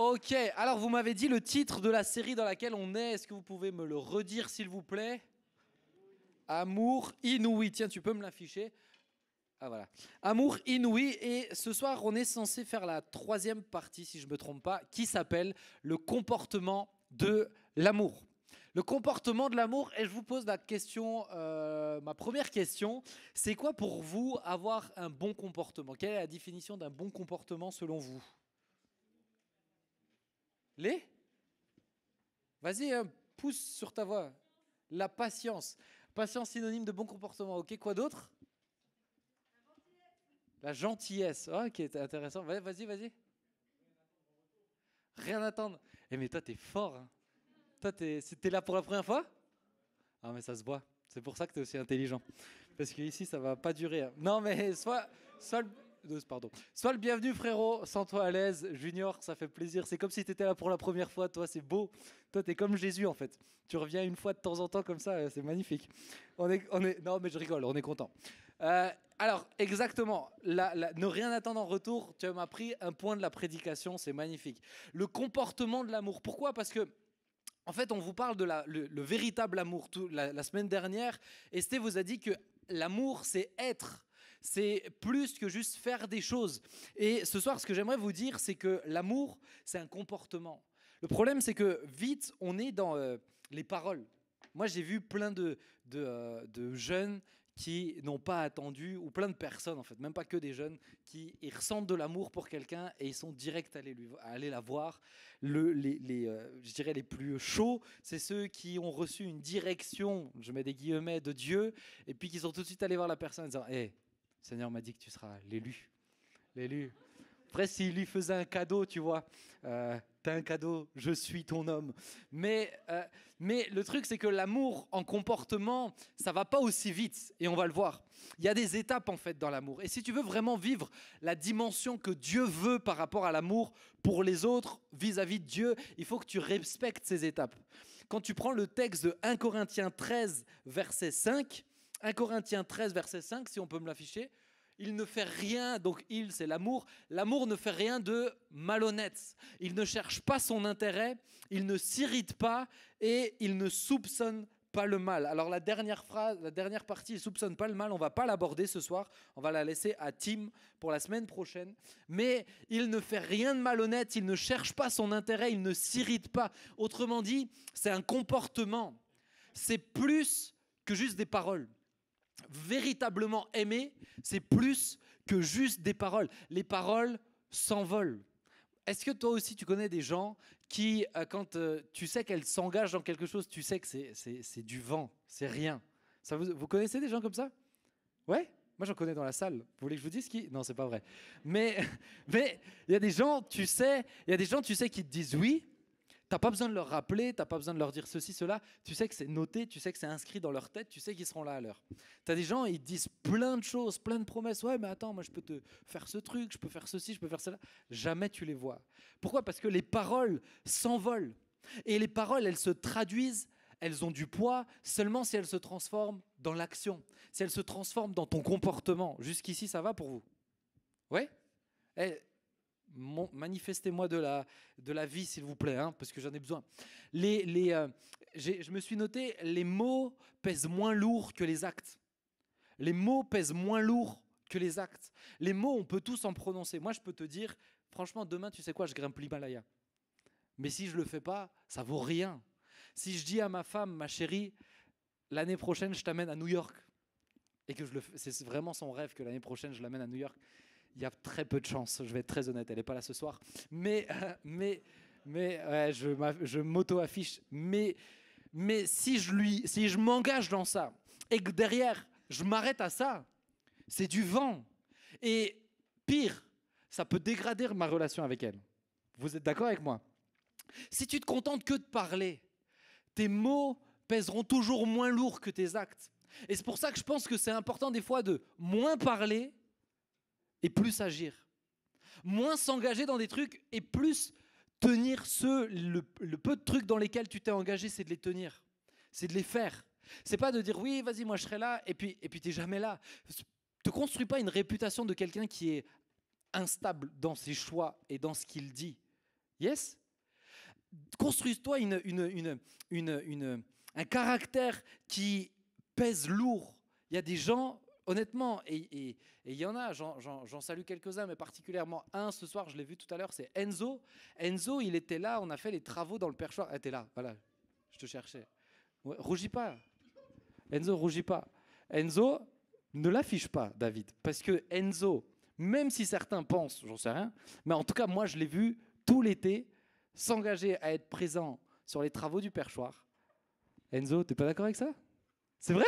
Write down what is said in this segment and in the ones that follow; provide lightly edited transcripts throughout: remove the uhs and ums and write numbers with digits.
Ok, alors vous m'avez dit le titre de la série dans laquelle on est. Est-ce que vous pouvez me le redire, s'il vous plaît? Amour inouï. Tiens, tu peux me l'afficher? Ah voilà. Amour inouï. Et ce soir, on est censé faire la troisième partie, si je ne me trompe pas, qui s'appelle le comportement de l'amour. Le comportement de l'amour. Et je vous pose la question, ma première question, c'est quoi pour vous avoir un bon comportement? Quelle est la définition d'un bon comportement selon vous? Les Vas-y, pousse sur ta voix. La patience. Patience synonyme de bon comportement. Ok, quoi d'autre? La gentillesse. Oh, ok, intéressant. Vas-y, vas-y. Rien attendre. Eh mais toi, t'es fort. Hein. Toi, t'es là pour la première fois? Ah mais ça se voit. C'est pour ça que t'es aussi intelligent. Parce que ici, ça va pas durer. Hein. Non mais soit pardon. Sois le bienvenu frérot, sens-toi à l'aise, Junior, ça fait plaisir. C'est comme si tu étais là pour la première fois, toi, c'est beau. Toi, t'es comme Jésus en fait. Tu reviens une fois de temps en temps comme ça, c'est magnifique. Non mais je rigole, on est content. Alors, exactement, ne rien attendre en retour, tu m'as pris un point de la prédication, c'est magnifique. Le comportement de l'amour, pourquoi? Parce que en fait, on vous parle de le véritable amour. La semaine dernière, Estée vous a dit que l'amour, c'est être. C'est plus que juste faire des choses. Et ce soir, ce que j'aimerais vous dire, c'est que l'amour, c'est un comportement. Le problème, c'est que vite, on est dans les paroles. Moi, j'ai vu plein de jeunes qui n'ont pas attendu, ou plein de personnes en fait, même pas que des jeunes, qui ils ressentent de l'amour pour quelqu'un et ils sont directs à aller la voir. Je dirais les plus chauds, c'est ceux qui ont reçu une direction, je mets des guillemets, de Dieu, et puis qui sont tout de suite allés voir la personne en disant « Hey, Seigneur m'a dit que tu seras l'élu. » L'élu. Après, s'il lui faisait un cadeau, tu vois, t'as un cadeau, je suis ton homme. Mais le truc, c'est que l'amour en comportement, ça va pas aussi vite, et on va le voir. Il y a des étapes en fait dans l'amour. Et si tu veux vraiment vivre la dimension que Dieu veut par rapport à l'amour pour les autres, vis-à-vis de Dieu, il faut que tu respectes ces étapes. Quand tu prends le texte de 1 Corinthiens 13, verset 5, 1 Corinthiens 13, verset 5, si on peut me l'afficher, il ne fait rien, donc il, c'est l'amour. L'amour ne fait rien de malhonnête. Il ne cherche pas son intérêt, il ne s'irrite pas et il ne soupçonne pas le mal. Alors la dernière phrase, la dernière partie, il soupçonne pas le mal, on va pas l'aborder ce soir, on va la laisser à Tim pour la semaine prochaine. Mais il ne fait rien de malhonnête, il ne cherche pas son intérêt, il ne s'irrite pas. Autrement dit, c'est un comportement. C'est plus que juste des paroles. Véritablement aimer, c'est plus que juste des paroles. Les paroles s'envolent. Est-ce que toi aussi tu connais des gens qui, quand tu sais qu'elles s'engagent dans quelque chose, tu sais que c'est du vent, c'est rien. Vous connaissez des gens comme ça? Ouais. Moi j'en connais dans la salle. Vous voulez que je vous dise qui? Non, c'est pas vrai. Mais il y a des gens, tu sais, qui te disent oui. T'as pas besoin de leur rappeler, t'as pas besoin de leur dire ceci, cela. Tu sais que c'est noté, tu sais que c'est inscrit dans leur tête, tu sais qu'ils seront là à l'heure. T'as des gens, ils disent plein de choses, plein de promesses. Ouais, mais attends, moi je peux te faire ce truc, je peux faire ceci, je peux faire cela. Jamais tu les vois. Pourquoi? Parce que les paroles s'envolent. Et les paroles, elles se traduisent, elles ont du poids seulement si elles se transforment dans l'action, si elles se transforment dans ton comportement. Jusqu'ici, ça va pour vous? Ouais? Eh, manifestez-moi de la vie, s'il vous plaît, hein, parce que j'en ai besoin. Je me suis noté, les mots pèsent moins lourd que les actes. Les mots pèsent moins lourd que les actes. Les mots, on peut tous en prononcer. Moi, je peux te dire, franchement, demain, tu sais quoi, je grimpe l'Himalaya. Mais si je le fais pas, ça vaut rien. Si je dis à ma femme, ma chérie, l'année prochaine, je t'amène à New York, et que c'est vraiment son rêve que l'année prochaine, je l'amène à New York, il y a très peu de chance, je vais être très honnête, elle n'est pas là ce soir. Mais ouais, je m'auto-affiche. Mais si je m'engage dans ça et que derrière, je m'arrête à ça, c'est du vent. Et pire, ça peut dégrader ma relation avec elle. Vous êtes d'accord avec moi? Si tu te contentes que de parler, tes mots pèseront toujours moins lourd que tes actes. Et c'est pour ça que je pense que c'est important des fois de moins parler et plus agir. Moins s'engager dans des trucs et plus tenir le peu de trucs dans lesquels tu t'es engagé, c'est de les tenir. C'est de les faire. C'est pas de dire oui, vas-y, moi je serai là, et puis t'es jamais là. Te construis pas une réputation de quelqu'un qui est instable dans ses choix et dans ce qu'il dit. Yes? Construise-toi un caractère qui pèse lourd. Il y a des gens, honnêtement, et il y en a, j'en salue quelques-uns, mais particulièrement un ce soir, je l'ai vu tout à l'heure, c'est Enzo. Enzo, il était là, on a fait les travaux dans le perchoir. Elle était là, voilà, je te cherchais. Ouais, rougis pas. Enzo, rougis pas. Enzo, ne l'affiche pas, David, parce que Enzo, même si certains pensent, j'en sais rien, mais en tout cas, moi, je l'ai vu tout l'été s'engager à être présent sur les travaux du perchoir. Enzo, t'es pas d'accord avec ça? C'est vrai?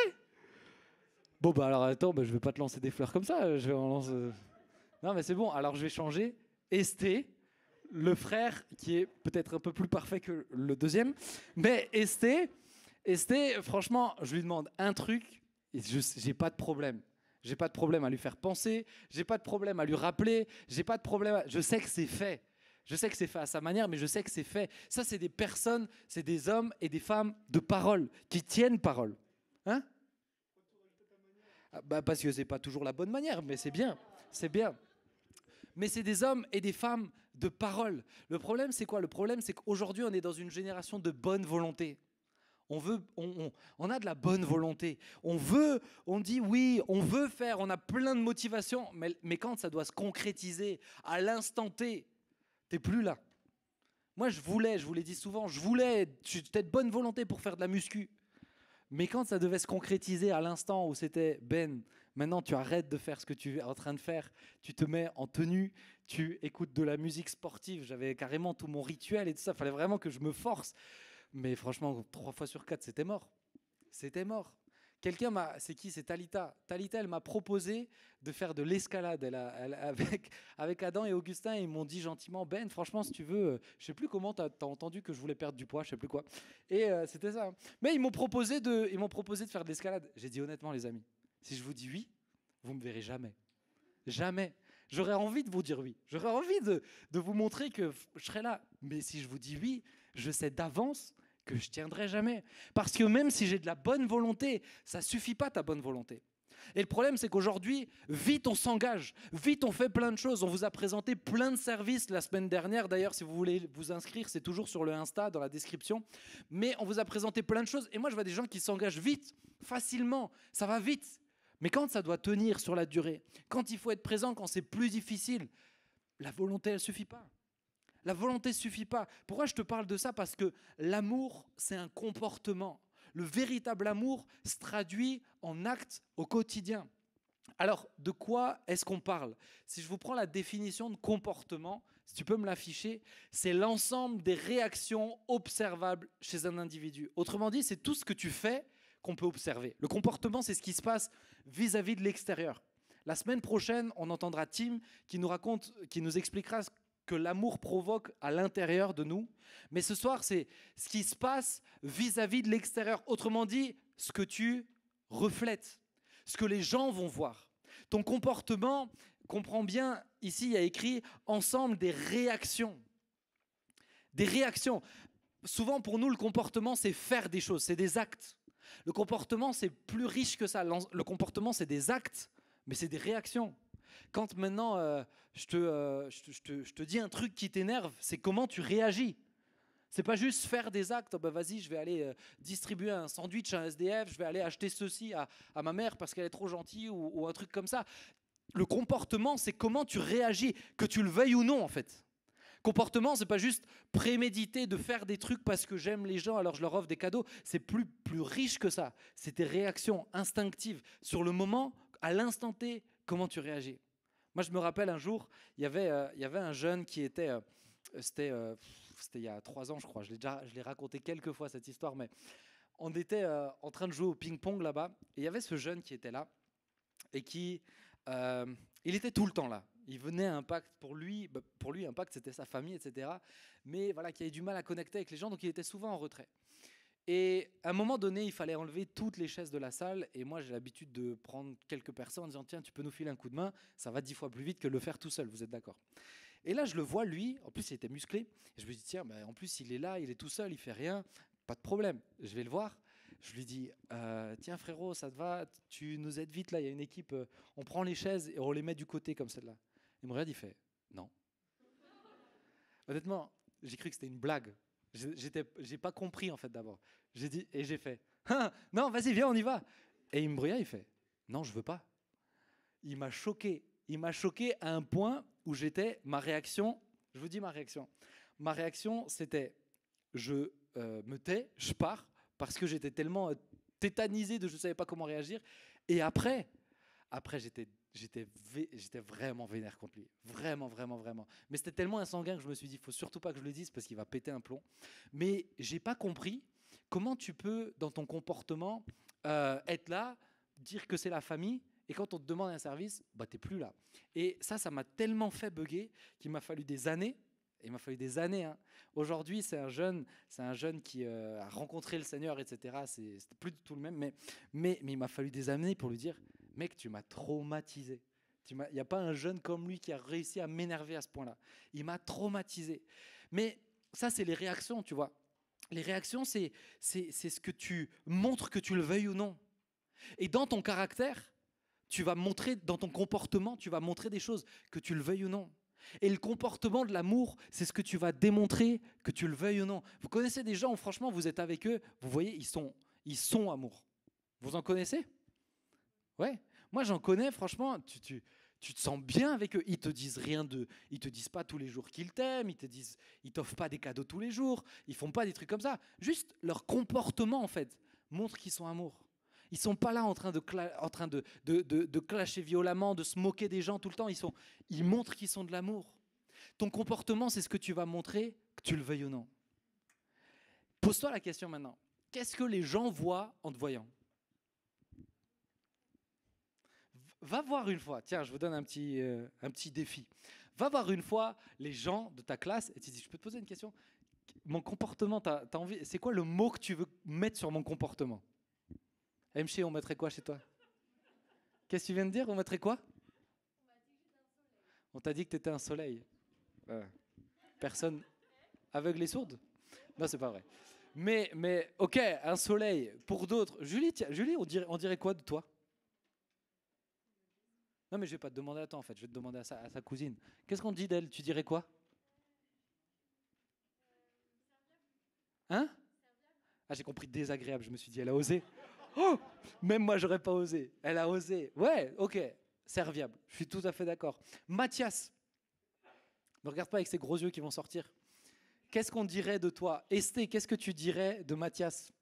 Bon, bah alors attends, bah, je vais pas te lancer des fleurs comme ça. Je vais en lancer... Non, mais c'est bon, alors je vais changer. Esté, le frère qui est peut-être un peu plus parfait que le deuxième, mais Esté, franchement, je lui demande un truc, et j'ai pas de problème. J'ai pas de problème à lui faire penser, j'ai pas de problème à lui rappeler, j'ai pas de problème. Je sais que c'est fait. Je sais que c'est fait à sa manière, mais je sais que c'est fait. Ça, c'est des personnes, c'est des hommes et des femmes de parole, qui tiennent parole. Hein? Bah parce que c'est pas toujours la bonne manière, mais c'est bien. C'est bien. Mais c'est des hommes et des femmes de parole. Le problème, c'est quoi? Le problème, c'est qu'aujourd'hui, on est dans une génération de bonne volonté. On a de la bonne volonté. On dit oui, on veut faire, on a plein de motivation, mais quand ça doit se concrétiser à l'instant T, t'es plus là. Moi, je vous l'ai dit souvent, j'étais de bonne volonté pour faire de la muscu. Mais quand ça devait se concrétiser à l'instant où c'était Ben, maintenant tu arrêtes de faire ce que tu es en train de faire, tu te mets en tenue, tu écoutes de la musique sportive. J'avais carrément tout mon rituel et tout ça, il fallait vraiment que je me force. Mais franchement, 3 fois sur 4, c'était mort. C'était mort. C'est qui? C'est Talita. Talita, elle m'a proposé de faire de l'escalade. Avec Adam et Augustin, ils m'ont dit gentiment, Ben, franchement, si tu veux, je sais plus comment tu as entendu que je voulais perdre du poids, je sais plus quoi. Et c'était ça. Mais ils m'ont proposé de faire de l'escalade. J'ai dit honnêtement, les amis, si je vous dis oui, vous me verrez jamais. Jamais. J'aurais envie de vous dire oui. J'aurais envie de vous montrer que je serai là. Mais si je vous dis oui, je sais d'avance que je tiendrai jamais. Parce que même si j'ai de la bonne volonté, ça suffit pas ta bonne volonté. Et le problème, c'est qu'aujourd'hui, vite on s'engage, vite on fait plein de choses. On vous a présenté plein de services la semaine dernière. D'ailleurs, si vous voulez vous inscrire, c'est toujours sur le Insta, dans la description. Mais on vous a présenté plein de choses. Et moi, je vois des gens qui s'engagent vite, facilement. Ça va vite. Mais quand ça doit tenir sur la durée, quand il faut être présent, quand c'est plus difficile, la volonté, elle ne suffit pas. La volonté ne suffit pas. Pourquoi je te parle de ça? Parce que l'amour, c'est un comportement. Le véritable amour se traduit en actes au quotidien. Alors, de quoi est-ce qu'on parle? Si je vous prends la définition de comportement, si tu peux me l'afficher, c'est l'ensemble des réactions observables chez un individu. Autrement dit, c'est tout ce que tu fais qu'on peut observer. Le comportement, c'est ce qui se passe vis-à-vis de l'extérieur. La semaine prochaine, on entendra Tim qui nous expliquera que l'amour provoque à l'intérieur de nous. Mais ce soir, c'est ce qui se passe vis-à-vis de l'extérieur. Autrement dit, ce que tu reflètes, ce que les gens vont voir. Ton comportement, comprends bien, ici il y a écrit ensemble des réactions. Des réactions. Souvent pour nous, le comportement, c'est faire des choses, c'est des actes. Le comportement, c'est plus riche que ça. Le comportement, c'est des actes, mais c'est des réactions. Quand maintenant je te dis un truc qui t'énerve, c'est comment tu réagis. C'est pas juste faire des actes. Oh ben vas-y, je vais aller distribuer un sandwich à un SDF, je vais aller acheter ceci à ma mère parce qu'elle est trop gentille ou un truc comme ça. Le comportement, c'est comment tu réagis, que tu le veuilles ou non en fait. Comportement, c'est pas juste préméditer de faire des trucs parce que j'aime les gens, alors je leur offre des cadeaux. C'est plus riche que ça. C'est tes réactions instinctives. Sur le moment, à l'instant T, comment tu réagis. Moi, je me rappelle un jour, il y avait un jeune qui était... c'était il y a 3 ans, je crois. Je l'ai raconté quelques fois, cette histoire, mais on était en train de jouer au ping-pong là-bas. Et il y avait ce jeune qui était là et qui... il était tout le temps là. Il venait à Impact. Pour lui, Impact, c'était sa famille, etc. Mais voilà, qui avait du mal à connecter avec les gens, donc il était souvent en retrait. Et à un moment donné, il fallait enlever toutes les chaises de la salle. Et moi, j'ai l'habitude de prendre quelques personnes en disant « Tiens, tu peux nous filer un coup de main ?» Ça va 10 fois plus vite que de le faire tout seul, vous êtes d'accord? Et là, je le vois, lui, en plus, il était musclé. Et je me dis « Tiens, bah, en plus, il est là, il est tout seul, il fait rien. Pas de problème. » Je vais le voir. Je lui dis « Tiens, frérot, ça te va? Tu nous aides vite, là, il y a une équipe. On prend les chaises et on les met du côté comme celle-là. » Il me regarde, il fait « Non. » Honnêtement, J'ai cru que c'était une blague. J'ai pas compris en fait d'abord. J'ai dit et j'ai fait ah, non, vas-y, viens, on y va. Et il me regarde, il fait non, je veux pas. Il m'a choqué. Il m'a choqué à un point où ma réaction, je vous dis ma réaction. Ma réaction, c'était je me tais, je pars parce que j'étais tellement tétanisé de je ne savais pas comment réagir. Et après j'étais vraiment vénère contre lui. Vraiment, vraiment, vraiment. Mais c'était tellement insanguin que je me suis dit, il ne faut surtout pas que je le dise parce qu'il va péter un plomb. Mais je n'ai pas compris comment tu peux, dans ton comportement, être là, dire que c'est la famille, et quand on te demande un service, bah, tu n'es plus là. Et ça m'a tellement fait bugger qu'il m'a fallu des années. Il m'a fallu des années. Hein. Aujourd'hui, c'est un jeune qui a rencontré le Seigneur, etc. C'est plus du tout le même. Mais il m'a fallu des années pour lui dire, mec, tu m'as traumatisé. Il n'y a pas un jeune comme lui qui a réussi à m'énerver à ce point-là. Il m'a traumatisé. Mais ça, c'est les réactions, tu vois. Les réactions, c'est ce que tu montres, que tu le veuilles ou non. Et dans ton caractère, tu vas montrer, dans ton comportement, tu vas montrer des choses, que tu le veuilles ou non. Et le comportement de l'amour, c'est ce que tu vas démontrer, que tu le veuilles ou non. Vous connaissez des gens où franchement, vous êtes avec eux, vous voyez, ils sont amour. Vous en connaissez ? Ouais. Moi, j'en connais, franchement, tu te sens bien avec eux. Ils te disent rien ils te disent pas tous les jours qu'ils t'aiment, ils t'offrent pas des cadeaux tous les jours, ils font pas des trucs comme ça. Juste leur comportement, en fait, montre qu'ils sont amour. Ils sont pas là en train de clasher violemment, de se moquer des gens tout le temps. Ils montrent qu'ils sont de l'amour. Ton comportement, c'est ce que tu vas montrer, que tu le veuilles ou non. Pose-toi la question maintenant. Qu'est-ce que les gens voient en te voyant ? Va voir une fois, tiens, je vous donne un petit défi. Va voir une fois les gens de ta classe et tu dis, je peux te poser une question ? Mon comportement, t'as envie, c'est quoi le mot que tu veux mettre sur mon comportement ? MG, on mettrait quoi chez toi ? Qu'est-ce que tu viens de dire ? On mettrait quoi ? On t'a dit que tu étais un soleil. Personne aveugle et sourde ? Non, c'est pas vrai. Mais ok, un soleil. Pour d'autres, Julie, on dirait quoi de toi ? Non, mais je vais pas te demander à toi en fait. Je vais te demander à sa cousine. Qu'est-ce qu'on dit d'elle ? Tu dirais quoi ? Hein ? Ah, j'ai compris désagréable. Je me suis dit, elle a osé. Oh, même moi, j'aurais pas osé. Elle a osé. Ouais, ok, serviable. Je suis tout à fait d'accord. Mathias, ne regarde pas avec ces gros yeux qui vont sortir. Qu'est-ce qu'on dirait de toi ? Esté, qu'est-ce que tu dirais de Mathias ?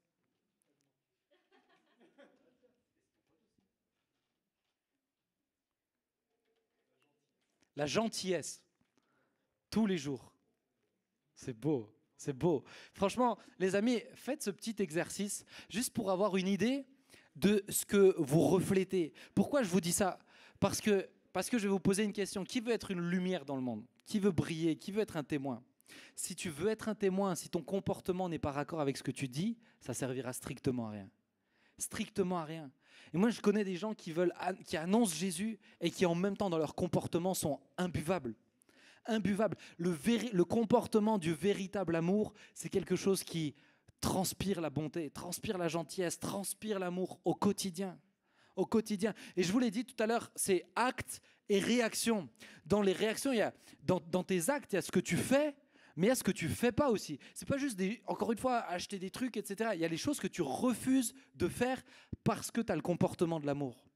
La gentillesse. Tous les jours. C'est beau. C'est beau. Franchement, les amis, faites ce petit exercice juste pour avoir une idée de ce que vous reflétez. Pourquoi je vous dis ça ? Parce que je vais vous poser une question. Qui veut être une lumière dans le monde ? Qui veut briller ? Qui veut être un témoin ? Si tu veux être un témoin, si ton comportement n'est pas raccord avec ce que tu dis, ça servira strictement à rien. Strictement à rien. Et moi, je connais des gens qui annoncent Jésus et qui en même temps dans leur comportement sont imbuvables. Imbuvable. Le comportement du véritable amour, c'est quelque chose qui transpire la bonté, transpire la gentillesse, transpire l'amour au quotidien. Au quotidien. Et je vous l'ai dit tout à l'heure, c'est acte et réaction. Dans les réactions, dans tes actes, il y a ce que tu fais, mais il y a ce que tu ne fais pas aussi. Ce n'est pas juste, encore une fois, acheter des trucs, etc. Il y a les choses que tu refuses de faire parce que tu as le comportement de l'amour.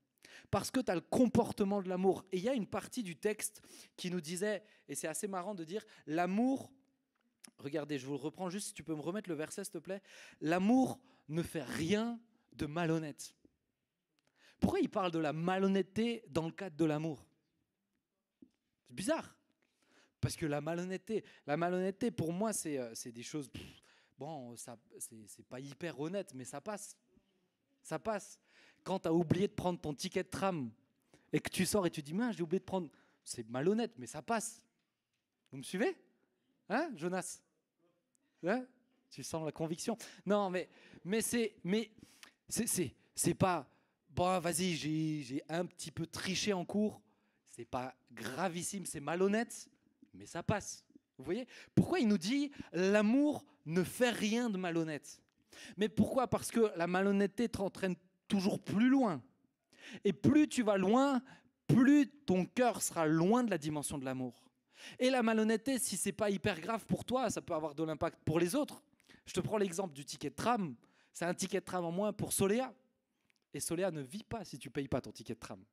Parce que tu as le comportement de l'amour. Et il y a une partie du texte qui nous disait, et c'est assez marrant de dire, l'amour, regardez, je vous le reprends juste, si tu peux me remettre le verset s'il te plaît, l'amour ne fait rien de malhonnête. Pourquoi il parle de la malhonnêteté dans le cadre de l'amour ? C'est bizarre. Parce que la malhonnêteté pour moi, c'est des choses, bon, c'est pas hyper honnête, mais ça passe. Ça passe. Quand tu as oublié de prendre ton ticket de tram et que tu sors et tu dis, mince, j'ai oublié de prendre, c'est malhonnête, mais ça passe. Vous me suivez ? Hein, Jonas ? Hein ? Tu sens la conviction ? Non, mais c'est pas, bon, vas-y, j'ai un petit peu triché en cours. C'est pas gravissime, c'est malhonnête, mais ça passe. Vous voyez ? Pourquoi il nous dit l'amour ne fait rien de malhonnête ? Mais pourquoi ? Parce que la malhonnêteté t'entraîne toujours plus loin. Et plus tu vas loin, plus ton cœur sera loin de la dimension de l'amour. Et la malhonnêteté, si c'est pas hyper grave pour toi, ça peut avoir de l'impact pour les autres. Je te prends l'exemple du ticket de tram. C'est un ticket de tram en moins pour Soléa. Et Soléa ne vit pas si tu payes pas ton ticket de tram.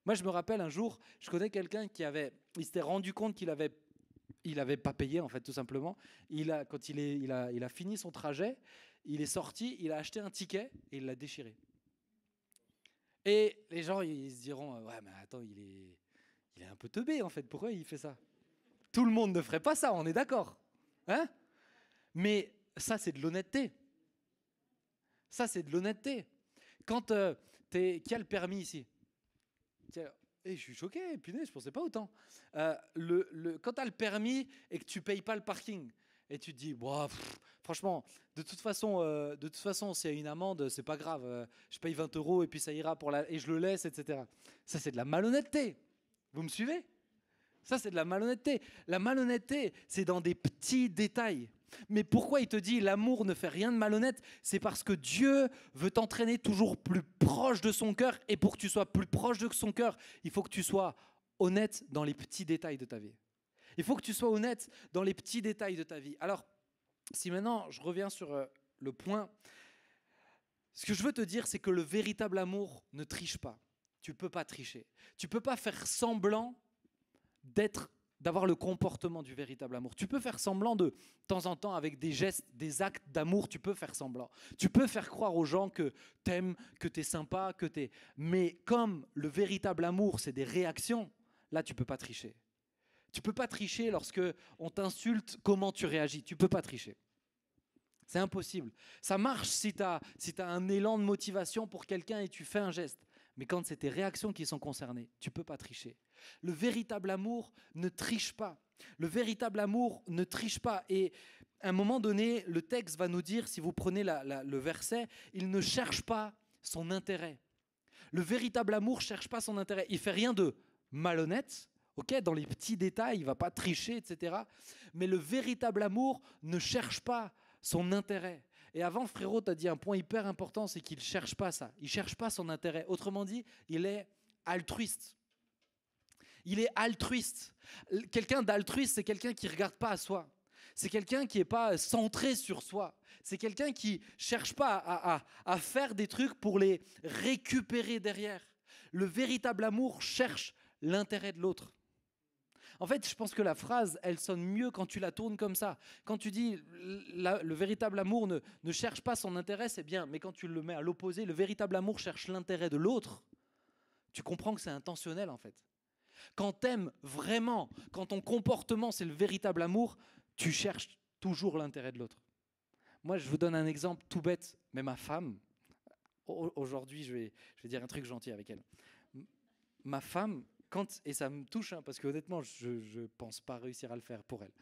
Moi, je me rappelle un jour, je connais quelqu'un il s'était rendu compte qu'il avait pas payé en fait, tout simplement. Quand il a fini son trajet, il est sorti, il a acheté un ticket et il l'a déchiré. Et les gens, ils se diront, ouais, mais attends, il est un peu teubé en fait. Pourquoi il fait ça? Tout le monde ne ferait pas ça, on est d'accord, hein? Mais ça, c'est de l'honnêteté. Ça, c'est de l'honnêteté. Quand qui a le permis ici? Et je suis choqué, punaise, je pensais pas autant. Quand tu as le permis et que tu payes pas le parking, et tu te dis, bon, franchement, de toute façon, s'il y a une amende, c'est pas grave. Je paye 20 € et puis ça ira et je le laisse, etc. Ça, c'est de la malhonnêteté. Vous me suivez? Ça, c'est de la malhonnêteté. La malhonnêteté, c'est dans des petits détails. Mais pourquoi il te dit l'amour ne fait rien de malhonnête? C'est parce que Dieu veut t'entraîner toujours plus proche de son cœur. Et pour que tu sois plus proche de son cœur, il faut que tu sois honnête dans les petits détails de ta vie. Il faut que tu sois honnête dans les petits détails de ta vie. Alors, si maintenant je reviens sur le point, ce que je veux te dire, c'est que le véritable amour ne triche pas. Tu ne peux pas tricher. Tu ne peux pas faire semblant d'avoir le comportement du véritable amour. Tu peux faire semblant de temps en temps avec des gestes, des actes d'amour, tu peux faire semblant. Tu peux faire croire aux gens que t'aimes, que t'es sympa, que t'es... Mais comme le véritable amour, c'est des réactions, là, tu peux pas tricher. Tu peux pas tricher lorsque on t'insulte, comment tu réagis. Tu peux pas tricher. C'est impossible. Ça marche si tu as un élan de motivation pour quelqu'un et tu fais un geste. Mais quand c'est tes réactions qui sont concernées, tu ne peux pas tricher. Le véritable amour ne triche pas. Le véritable amour ne triche pas. Et à un moment donné, le texte va nous dire, si vous prenez le verset, il ne cherche pas son intérêt. Le véritable amour ne cherche pas son intérêt. Il ne fait rien de malhonnête, okay, dans les petits détails, il ne va pas tricher, etc. Mais le véritable amour ne cherche pas son intérêt. Et avant, frérot, tu as dit un point hyper important, c'est qu'il ne cherche pas ça. Il ne cherche pas son intérêt. Autrement dit, il est altruiste. Il est altruiste. Quelqu'un d'altruiste, c'est quelqu'un qui ne regarde pas à soi. C'est quelqu'un qui n'est pas centré sur soi. C'est quelqu'un qui ne cherche pas à faire des trucs pour les récupérer derrière. Le véritable amour cherche l'intérêt de l'autre. En fait, je pense que la phrase, elle sonne mieux quand tu la tournes comme ça. Quand tu dis le véritable amour ne cherche pas son intérêt, c'est bien. Mais quand tu le mets à l'opposé, le véritable amour cherche l'intérêt de l'autre, tu comprends que c'est intentionnel en fait. Quand t'aimes vraiment, quand ton comportement c'est le véritable amour, tu cherches toujours l'intérêt de l'autre. Moi, je vous donne un exemple tout bête, mais ma femme, aujourd'hui je vais dire un truc gentil avec elle. Ma femme, et ça me touche, parce que honnêtement, je ne pense pas réussir à le faire pour elle.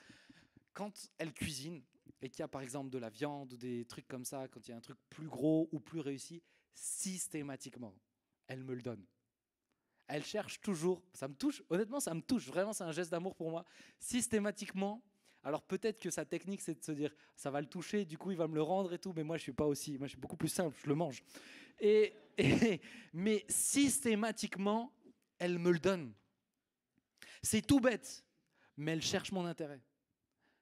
Quand elle cuisine et qu'il y a par exemple de la viande ou des trucs comme ça, quand il y a un truc plus gros ou plus réussi, systématiquement, elle me le donne. Elle cherche toujours, ça me touche, honnêtement ça me touche, vraiment c'est un geste d'amour pour moi, systématiquement. Alors peut-être que sa technique c'est de se dire ça va le toucher, du coup il va me le rendre et tout, mais moi je suis pas aussi, moi je suis beaucoup plus simple, je le mange. Mais systématiquement, elle me le donne. C'est tout bête, mais elle cherche mon intérêt.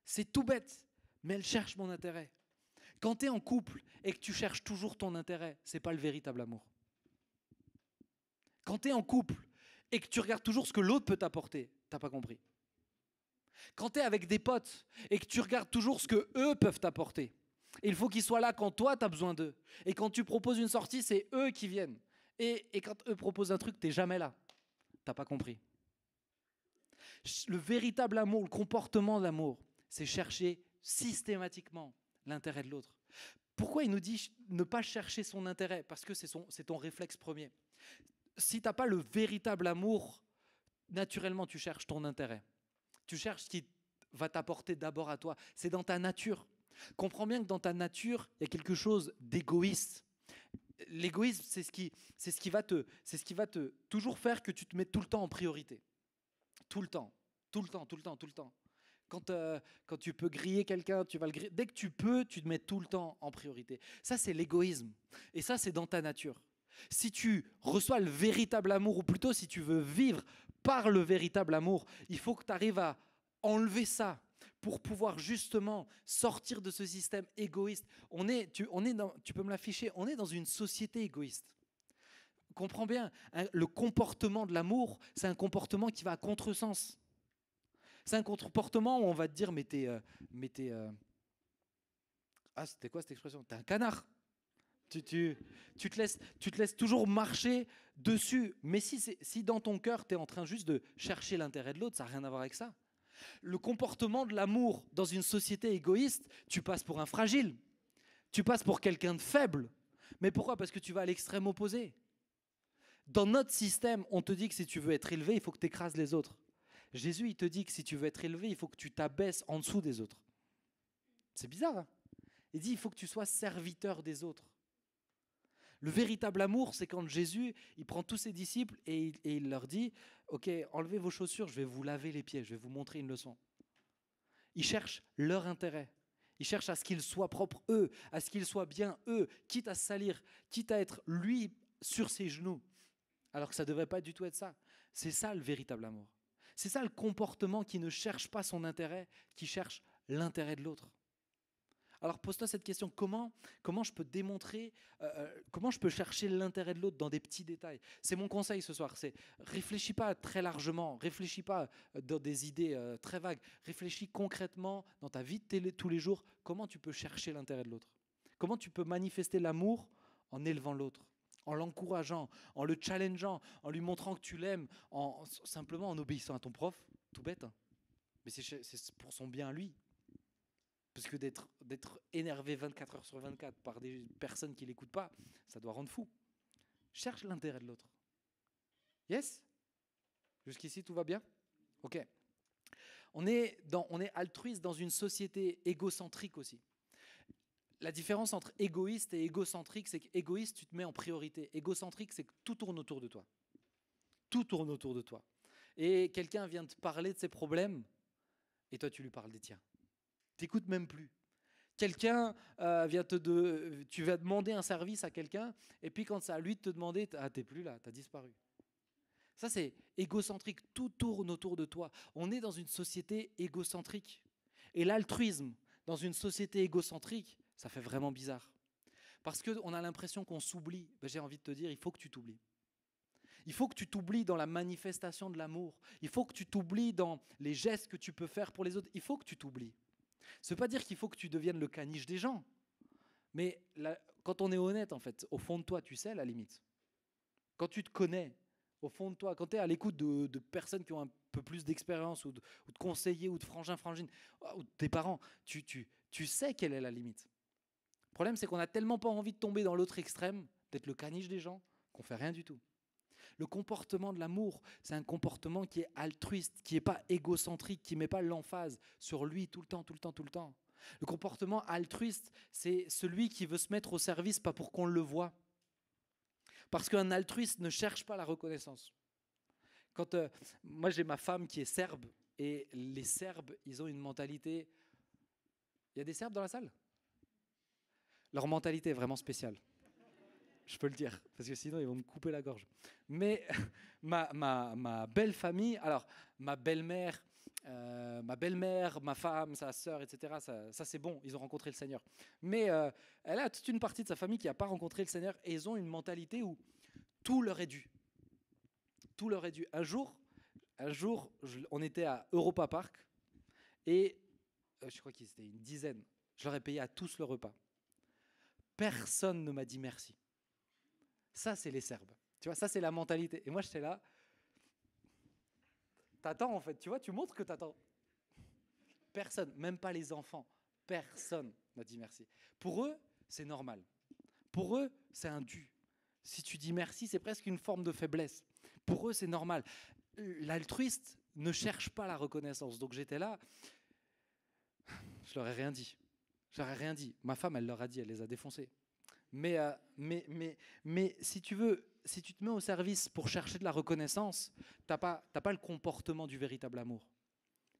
C'est tout bête, mais elle cherche mon intérêt. Quand tu es en couple et que tu cherches toujours ton intérêt, ce n'est pas le véritable amour. Quand tu es en couple et que tu regardes toujours ce que l'autre peut t'apporter, tu n'as pas compris. Quand tu es avec des potes et que tu regardes toujours ce qu'eux peuvent t'apporter, il faut qu'ils soient là quand toi, tu as besoin d'eux. Et quand tu proposes une sortie, c'est eux qui viennent. Et quand eux proposent un truc, tu n'es jamais là. Tu n'as pas compris. Le véritable amour, le comportement de l'amour, c'est chercher systématiquement l'intérêt de l'autre. Pourquoi il nous dit ne pas chercher son intérêt? Parce que c'est ton réflexe premier. Si tu n'as pas le véritable amour, naturellement, tu cherches ton intérêt. Tu cherches ce qui va t'apporter d'abord à toi. C'est dans ta nature. Comprends bien que dans ta nature, il y a quelque chose d'égoïste. L'égoïsme, c'est ce qui va te toujours faire que tu te mettes tout le temps en priorité. Tout le temps. Quand tu peux griller quelqu'un, tu vas le griller. Dès que tu peux, tu te mets tout le temps en priorité. Ça, c'est l'égoïsme. Et ça, c'est dans ta nature. Si tu reçois le véritable amour, ou plutôt si tu veux vivre par le véritable amour. Il faut que tu arrives à enlever ça pour pouvoir justement sortir de ce système égoïste. Tu peux me l'afficher, on est dans une société égoïste. Comprends bien, hein, le comportement de l'amour, c'est un comportement qui va à contresens. C'est un comportement où on va te dire, ah, c'était quoi cette expression? T'es un canard. Tu te laisses toujours marcher dessus. Mais si dans ton cœur, tu es en train juste de chercher l'intérêt de l'autre, ça n'a rien à voir avec ça. Le comportement de l'amour dans une société égoïste, tu passes pour un fragile. Tu passes pour quelqu'un de faible. Mais pourquoi? Parce que tu vas à l'extrême opposé. Dans notre système, on te dit que si tu veux être élevé, il faut que tu écrases les autres. Jésus, il te dit que si tu veux être élevé, il faut que tu t'abaisses en dessous des autres. C'est bizarre, hein? Il dit il faut que tu sois serviteur des autres. Le véritable amour, c'est quand Jésus, il prend tous ses disciples et il leur dit « Ok, enlevez vos chaussures, je vais vous laver les pieds, je vais vous montrer une leçon. » Ils cherchent leur intérêt. Ils cherchent à ce qu'ils soient propres eux, à ce qu'ils soient bien eux, quitte à se salir, quitte à être lui sur ses genoux. Alors que ça ne devrait pas du tout être ça. C'est ça le véritable amour. C'est ça le comportement qui ne cherche pas son intérêt, qui cherche l'intérêt de l'autre. Alors pose-toi cette question, comment je peux démontrer, comment je peux chercher l'intérêt de l'autre dans des petits détails? C'est mon conseil ce soir, c'est réfléchis pas très largement, réfléchis pas dans des idées très vagues, réfléchis concrètement dans ta vie de tous les jours, comment tu peux chercher l'intérêt de l'autre? Comment tu peux manifester l'amour en élevant l'autre, en l'encourageant, en le challengeant, en lui montrant que tu l'aimes, simplement en obéissant à ton prof, tout bête, hein. Mais c'est pour son bien à lui. Parce que d'être énervé 24 heures sur 24 par des personnes qui ne l'écoutent pas, ça doit rendre fou. Cherche l'intérêt de l'autre. Yes? Jusqu'ici, tout va bien? Ok. On est altruiste dans une société égocentrique aussi. La différence entre égoïste et égocentrique, c'est qu'égoïste, tu te mets en priorité. Égocentrique, c'est que tout tourne autour de toi. Tout tourne autour de toi. Et quelqu'un vient te parler de ses problèmes, et toi, tu lui parles des tiens. T'écoutes même plus. Quelqu'un tu vas demander un service à quelqu'un, et puis quand c'est à lui de te demander, t'es plus là, t'as disparu. Ça, c'est égocentrique. Tout tourne autour de toi. On est dans une société égocentrique. Et l'altruisme, dans une société égocentrique, ça fait vraiment bizarre. Parce qu'on a l'impression qu'on s'oublie. J'ai envie de te dire, il faut que tu t'oublies. Il faut que tu t'oublies dans la manifestation de l'amour. Il faut que tu t'oublies dans les gestes que tu peux faire pour les autres. Il faut que tu t'oublies. Ça ne veut pas dire qu'il faut que tu deviennes le caniche des gens. Mais quand on est honnête, en fait, au fond de toi, tu sais la limite. Quand tu te connais, au fond de toi, quand tu es à l'écoute de personnes qui ont un peu plus d'expérience, ou de conseillers, ou de frangins, frangines, ou de tes parents, tu sais quelle est la limite. Le problème, c'est qu'on n'a tellement pas envie de tomber dans l'autre extrême, d'être le caniche des gens, qu'on ne fait rien du tout. Le comportement de l'amour, c'est un comportement qui est altruiste, qui n'est pas égocentrique, qui ne met pas l'emphase sur lui tout le temps, tout le temps, tout le temps. Le comportement altruiste, c'est celui qui veut se mettre au service, pas pour qu'on le voie. Parce qu'un altruiste ne cherche pas la reconnaissance. Moi, j'ai ma femme qui est serbe, et les Serbes, ils ont une mentalité... Il y a des Serbes dans la salle? Leur mentalité est vraiment spéciale. Je peux le dire, parce que sinon ils vont me couper la gorge. Mais ma belle famille, alors ma belle-mère, ma femme, sa sœur, etc., ça c'est bon, ils ont rencontré le Seigneur. Mais elle a toute une partie de sa famille qui n'a pas rencontré le Seigneur, et ils ont une mentalité où tout leur est dû. Tout leur est dû. Un jour, on était à Europa Park, et je crois qu'ils étaient une dizaine. Je leur ai payé à tous le repas. Personne ne m'a dit merci. Ça, c'est les Serbes. Tu vois, ça, c'est la mentalité. Et moi, j'étais là. T'attends, en fait. Tu vois, tu montres que t'attends. Personne, même pas les enfants, personne n'a dit merci. Pour eux, c'est normal. Pour eux, c'est un dû. Si tu dis merci, c'est presque une forme de faiblesse. Pour eux, c'est normal. L'altruiste ne cherche pas la reconnaissance. Donc j'étais là, je leur ai rien dit. Je leur ai rien dit. Ma femme, elle leur a dit, elle les a défoncés. Mais si tu veux, si tu te mets au service pour chercher de la reconnaissance, t'as pas le comportement du véritable amour.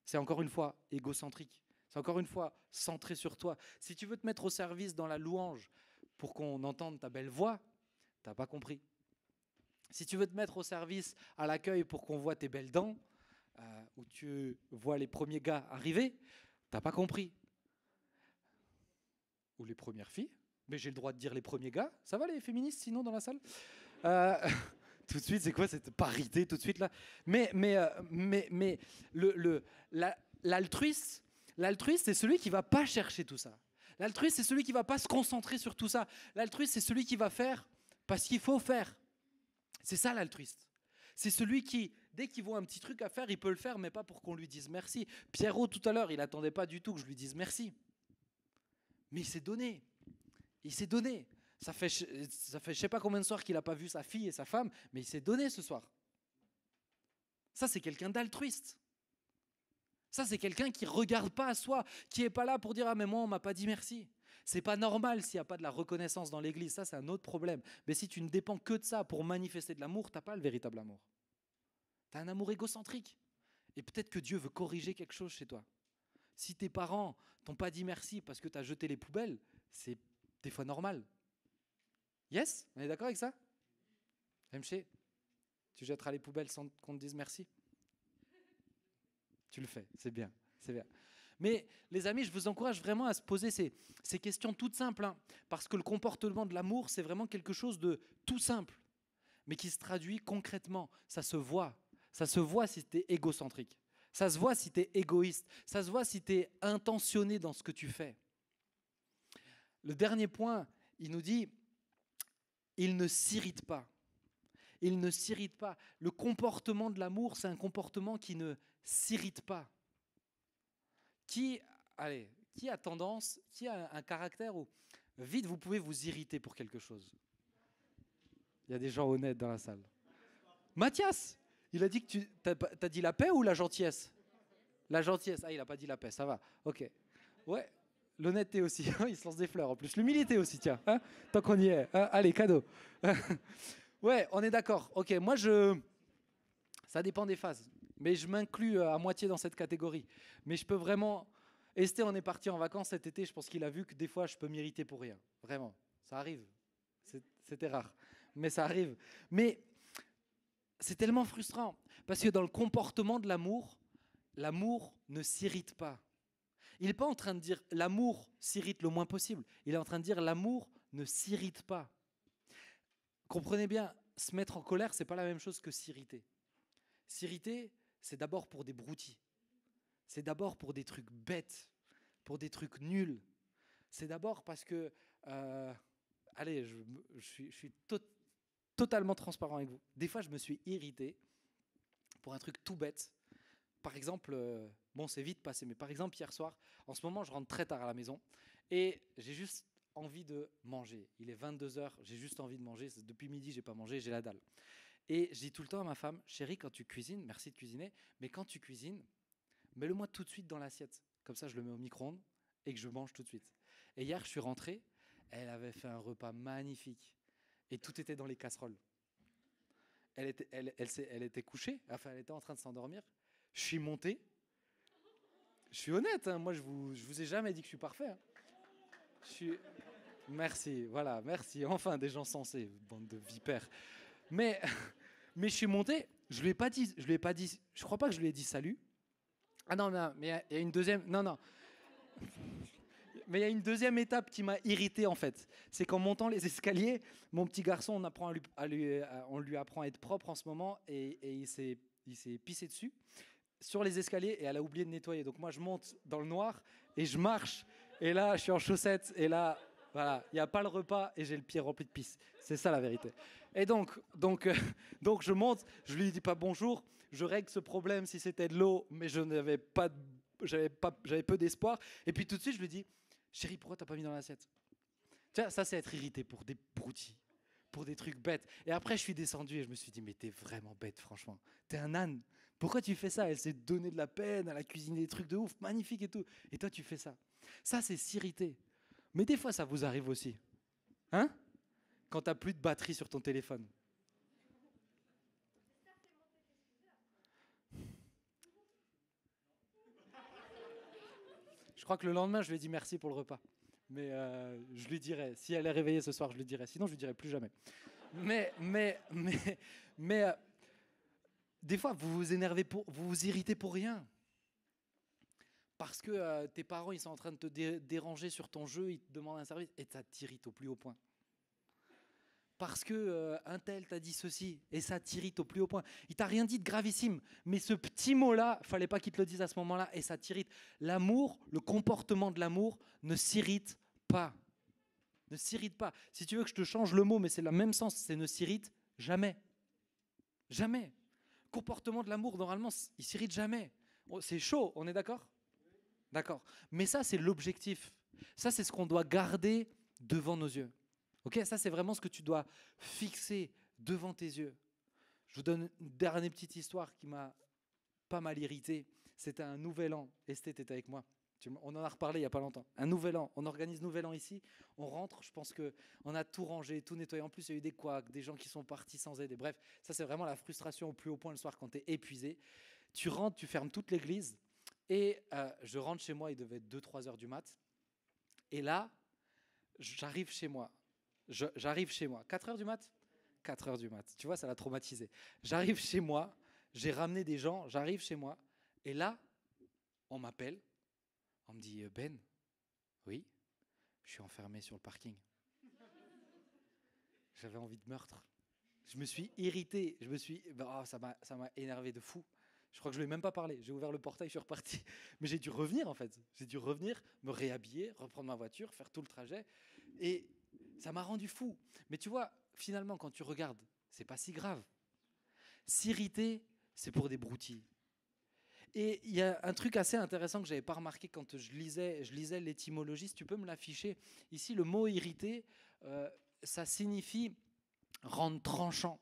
C'est encore une fois égocentrique. C'est encore une fois centré sur toi. Si tu veux te mettre au service dans la louange pour qu'on entende ta belle voix, t'as pas compris. Si tu veux te mettre au service à l'accueil pour qu'on voit tes belles dents, ou tu vois les premiers gars arriver, t'as pas compris. Ou les premières filles, mais j'ai le droit de dire les premiers gars. Ça va les féministes sinon dans la salle? Euh, Tout de suite, c'est quoi cette parité tout de suite là? Mais l'altruiste, c'est celui qui va pas chercher tout ça. L'altruiste, c'est celui qui va pas se concentrer sur tout ça. L'altruiste, c'est celui qui va faire parce qu'il faut faire. C'est ça l'altruiste. C'est celui qui, dès qu'il voit un petit truc à faire, il peut le faire, mais pas pour qu'on lui dise merci. Pierrot, tout à l'heure, il attendait pas du tout que je lui dise merci. Mais il s'est donné. Il s'est donné. Ça fait je sais pas combien de soirs qu'il n'a pas vu sa fille et sa femme, mais il s'est donné ce soir. Ça, c'est quelqu'un d'altruiste. Ça, c'est quelqu'un qui ne regarde pas à soi, qui n'est pas là pour dire « Ah, mais moi, on ne m'a pas dit merci ». C'est pas normal s'il n'y a pas de la reconnaissance dans l'église. Ça, c'est un autre problème. Mais si tu ne dépends que de ça pour manifester de l'amour, tu n'as pas le véritable amour. Tu as un amour égocentrique. Et peut-être que Dieu veut corriger quelque chose chez toi. Si tes parents t'ont pas dit merci parce que tu as jeté les poubelles, c'est des fois normal. Yes? On est d'accord avec ça? MG, tu jetteras les poubelles sans qu'on te dise merci? Tu le fais, c'est bien, c'est bien. Mais les amis, je vous encourage vraiment à se poser ces questions toutes simples, hein, parce que le comportement de l'amour, c'est vraiment quelque chose de tout simple, mais qui se traduit concrètement. Ça se voit si tu es égocentrique. Ça se voit si tu es égoïste. Ça se voit si tu es intentionné dans ce que tu fais. Le dernier point, il nous dit, il ne s'irrite pas. Il ne s'irrite pas. Le comportement de l'amour, c'est un comportement qui ne s'irrite pas. Qui a tendance, qui a un caractère où vite vous pouvez vous irriter pour quelque chose? Il y a des gens honnêtes dans la salle. Mathias, il a dit que tu t'as dit la paix ou la gentillesse? La gentillesse. Ah, il n'a pas dit la paix, ça va. Ok. Ouais. L'honnêteté aussi. Il se lance des fleurs en plus. L'humilité aussi, tiens. Hein, tant qu'on y est. Hein, allez, cadeau. Ouais, on est d'accord. Ok, moi ça dépend des phases. Mais je m'inclus à moitié dans cette catégorie. Mais je peux vraiment... Esté, on est parti en vacances cet été, je pense qu'il a vu que des fois, je peux m'irriter pour rien. Vraiment, ça arrive. C'était rare, mais ça arrive. Mais c'est tellement frustrant, parce que dans le comportement de l'amour, l'amour ne s'irrite pas. Il n'est pas en train de dire l'amour s'irrite le moins possible. Il est en train de dire l'amour ne s'irrite pas. Comprenez bien, se mettre en colère, ce n'est pas la même chose que s'irriter. S'irriter, c'est d'abord pour des broutilles. C'est d'abord pour des trucs bêtes, pour des trucs nuls. C'est d'abord parce que, allez, je suis totalement transparent avec vous. Des fois, je me suis irrité pour un truc tout bête. Par exemple, bon, c'est vite passé, mais par exemple, hier soir, en ce moment, je rentre très tard à la maison et j'ai juste envie de manger. Il est 22h, j'ai juste envie de manger. Depuis midi, je n'ai pas mangé, j'ai la dalle. Et je dis tout le temps à ma femme, chérie, quand tu cuisines, merci de cuisiner, mais quand tu cuisines, mets-le-moi tout de suite dans l'assiette. Comme ça, je le mets au micro-ondes et que je mange tout de suite. Et hier, je suis rentré, elle avait fait un repas magnifique. Et tout était dans les casseroles. Elle était couchée, enfin, elle était en train de s'endormir. Je suis monté. Je suis honnête, hein, moi, je vous ai jamais dit que je suis parfait. Hein. Merci, voilà, merci. Enfin, des gens sensés, bande de vipères. Mais je suis monté, je lui ai pas dit, je crois pas que je lui ai dit salut. Ah non, mais il y a une deuxième, non. Mais il y a une deuxième étape qui m'a irrité en fait. C'est qu'en montant les escaliers, mon petit garçon, on lui apprend à être propre en ce moment et il s'est pissé dessus sur les escaliers et elle a oublié de nettoyer. Donc moi je monte dans le noir et je marche et là je suis en chaussettes et là voilà, il n'y a pas le repas et j'ai le pied rempli de pisse. C'est ça la vérité. Et donc je monte, je lui dis pas bonjour, je règle ce problème si c'était de l'eau, mais j'avais peu d'espoir. Et puis tout de suite je lui dis, chérie, pourquoi t'as pas mis dans l'assiette? Tiens, ça c'est être irrité pour des broutilles, pour des trucs bêtes. Et après je suis descendu et je me suis dit, mais t'es vraiment bête franchement. T'es un âne. Pourquoi tu fais ça? Elle s'est donné de la peine, elle a cuisiné des trucs de ouf, magnifiques et tout. Et toi tu fais ça. Ça c'est s'irriter. Mais des fois ça vous arrive aussi. Hein? Quand t'as plus de batterie sur ton téléphone. Je crois que le lendemain, je lui ai dit merci pour le repas. Mais je lui dirai. Si elle est réveillée ce soir, je lui dirai. Sinon, je lui dirai plus jamais. Mais des fois, vous vous énervez vous vous irritez pour rien. Parce que tes parents, ils sont en train de te déranger sur ton jeu, ils te demandent un service et ça t'irrite au plus haut point. Parce que un tel t'a dit ceci et ça t'irrite au plus haut point. Il t'a rien dit de gravissime, mais ce petit mot-là, fallait pas qu'il te le dise à ce moment-là et ça t'irrite. L'amour, le comportement de l'amour ne s'irrite pas. Ne s'irrite pas. Si tu veux que je te change le mot, mais c'est le même sens, c'est ne s'irrite jamais. Jamais. Comportement de l'amour, normalement, il s'irrite jamais. C'est chaud, on est d'accord ? D'accord. Mais ça, c'est l'objectif. Ça, c'est ce qu'on doit garder devant nos yeux. Ok, ça, c'est vraiment ce que tu dois fixer devant tes yeux. Je vous donne une dernière petite histoire qui m'a pas mal irrité. C'était un nouvel an. Estée était avec moi. On en a reparlé il n'y a pas longtemps. Un nouvel an. On organise nouvel an ici. On rentre. Je pense qu'on a tout rangé, tout nettoyé. En plus, il y a eu des couacs, des gens qui sont partis sans aide. Et bref, ça, c'est vraiment la frustration au plus haut point le soir quand tu es épuisé. Tu rentres, tu fermes toute l'église. Et je rentre chez moi. Il devait être 2-3 heures du mat. Et là, j'arrive chez moi. 4 heures du mat ? 4 heures du mat. Tu vois, ça l'a traumatisé. J'arrive chez moi. J'ai ramené des gens. J'arrive chez moi. Et là, on m'appelle. On me dit, Ben, oui, je suis enfermé sur le parking. J'avais envie de meurtre. Je me suis irrité. Ça m'a énervé de fou. Je crois que je ne lui ai même pas parlé. J'ai ouvert le portail, je suis reparti. Mais j'ai dû revenir en fait. J'ai dû revenir, me réhabiller, reprendre ma voiture, faire tout le trajet. Et ça m'a rendu fou. Mais tu vois, finalement, quand tu regardes, c'est pas si grave. S'irriter, c'est pour des broutilles. Et il y a un truc assez intéressant que je n'avais pas remarqué quand je lisais l'étymologie. Si tu peux me l'afficher. Ici, le mot irrité, ça signifie rendre tranchant.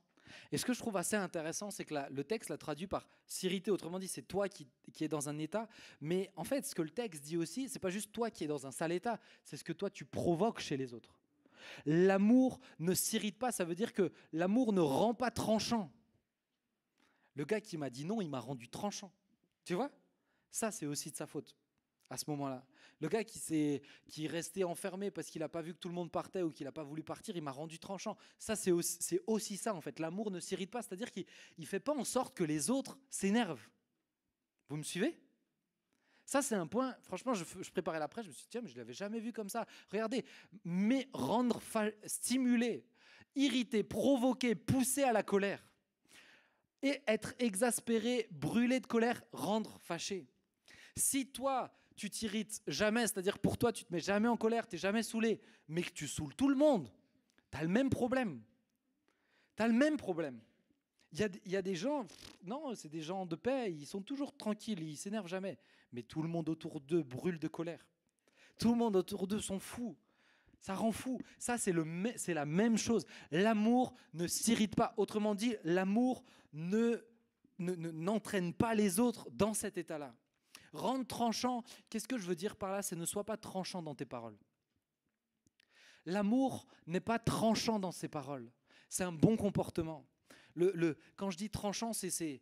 Et ce que je trouve assez intéressant, c'est que le texte l'a traduit par s'irriter. Autrement dit, c'est toi qui es dans un état. Mais en fait, ce que le texte dit aussi, c'est pas juste toi qui es dans un sale état, c'est ce que toi tu provoques chez les autres. L'amour ne s'irrite pas, ça veut dire que l'amour ne rend pas tranchant. Le gars qui m'a dit non, il m'a rendu tranchant. Tu vois ? Ça, c'est aussi de sa faute, à ce moment-là. Le gars qui est resté enfermé parce qu'il n'a pas vu que tout le monde partait ou qu'il n'a pas voulu partir, il m'a rendu tranchant. Ça, c'est aussi ça, en fait. L'amour ne s'irrite pas, c'est-à-dire qu'il ne fait pas en sorte que les autres s'énervent. Vous me suivez ? Ça, c'est un point, franchement, je préparais l'après, je me suis dit, tiens, mais je ne l'avais jamais vu comme ça. Regardez, mais stimuler, irriter, provoquer, pousser à la colère. Et être exaspéré, brûlé de colère, rendre fâché. Si toi, tu t'irrites jamais, c'est-à-dire pour toi, tu te mets jamais en colère, tu n'es jamais saoulé, mais que tu saoules tout le monde, tu as le même problème. Tu as le même problème. Il y a des gens, non, c'est des gens de paix, ils sont toujours tranquilles, ils ne s'énervent jamais. Mais tout le monde autour d'eux brûle de colère. Tout le monde autour d'eux sont fous. Ça rend fou. Ça, c'est la même chose. L'amour ne s'irrite pas. Autrement dit, l'amour n'entraîne pas les autres dans cet état-là. Rendre tranchant, qu'est-ce que je veux dire par là ? C'est ne sois pas tranchant dans tes paroles. L'amour n'est pas tranchant dans ses paroles. C'est un bon comportement. Quand je dis tranchant, c'est